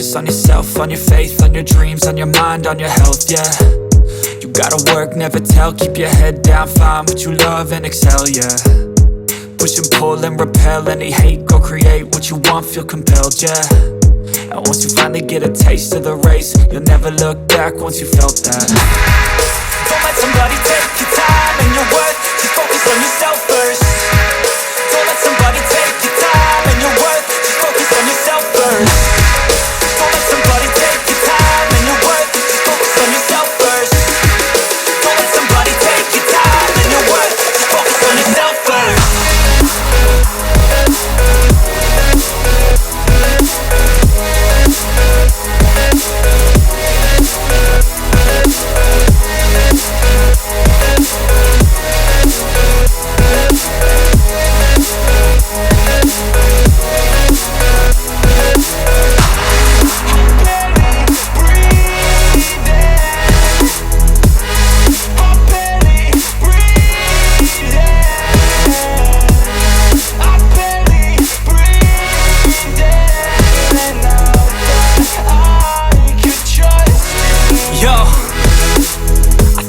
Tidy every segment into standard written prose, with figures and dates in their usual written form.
focus on yourself, on your faith, on your dreams, on your mind, on your health, yeah. You gotta work, never tell, keep your head down, find what you love and excel, yeah. Push and pull and repel any hate, go create what you want, feel compelled, yeah. And once you finally get a taste of the race, you'll never look back once you felt that. Don't let somebody take your time and your worth, just focus on yourself first. Don't let somebody take your time and your worth, just focus on yourself first. Don't let somebody take your time and your worth, just focus on yourself first. Don't let somebody take your time and your worth, just focus on yourself first.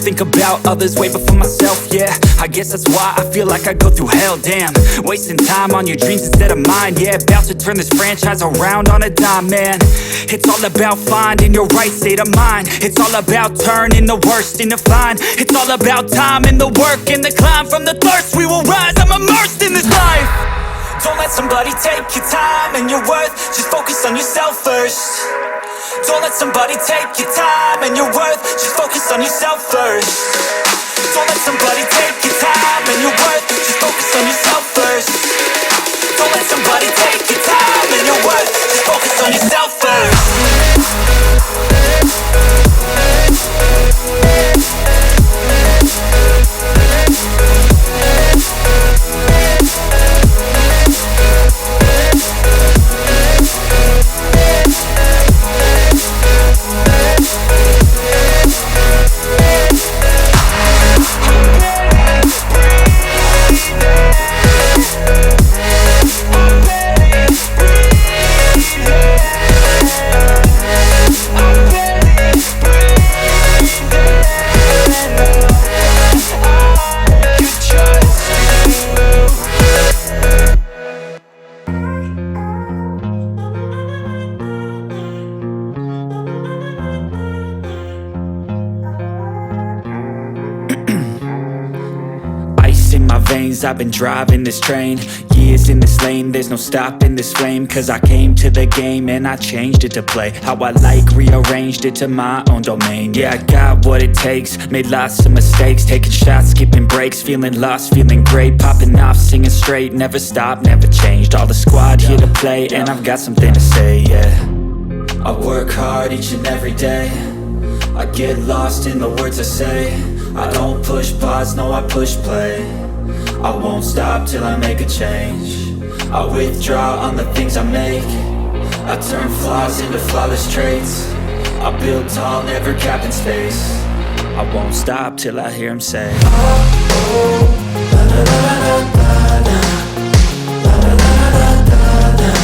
Think about others way before myself, yeah. I guess that's why I feel like I go through hell, damn. Wasting time on your dreams instead of mine, yeah. About to turn this franchise around on a dime, man. It's all about finding your right state of mind. It's all about turning the worst into fine. It's all about time and the work and the climb. From the thirst we will rise, I'm immersed in this life. Don't let somebody take your time and your worth, just focus on yourself first. Don't let somebody take your time and your worth, just focus on yourself first. Don't let somebody take your time and your worth, just focus on yourself first. Don't let somebody take your time and your worth, just focus on yourself first. I've been driving this train, years in this lane, there's no stopping this flame. Cause I came to the game and I changed it to play how I like, rearranged it to my own domain. Yeah, I got what it takes, made lots of mistakes, taking shots, skipping breaks, feeling lost, feeling great, popping off, singing straight, never stopped, never changed. All the squad here to play and I've got something to say, yeah. I work hard each and every day, I get lost in the words I say. I don't push pause, no I push play. I won't stop till I make a change. I withdraw on the things I make. I turn flaws into flawless traits. I build tall, never capped in space. I won't stop till I hear him say, oh, oh, la, la, la, la, la, la, la, la, la, la, la, la.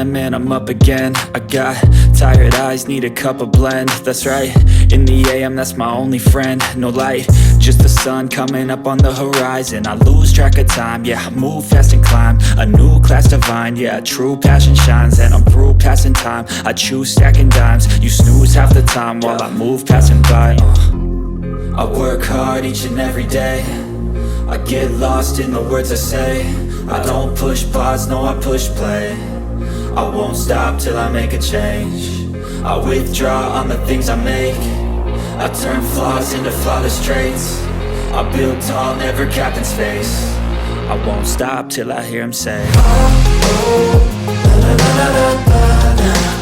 Man, I'm up again. I got tired eyes, need a cup of blend. That's right, in the AM, that's my only friend. No light, just the sun coming up on the horizon. I lose track of time, yeah, I move fast and climb a new class divine, yeah, true passion shines. And I'm through passing time, I choose stacking dimes. You snooze half the time while I move passing by. I work hard each and every day, I get lost in the words I say. I don't push pause, no I push play. I won't stop till I make a change. I withdraw on the things I make. I turn flaws into flawless traits. I build tall, never capped in space. I won't stop till I hear him say, oh, oh, la, la, la, la, la, la.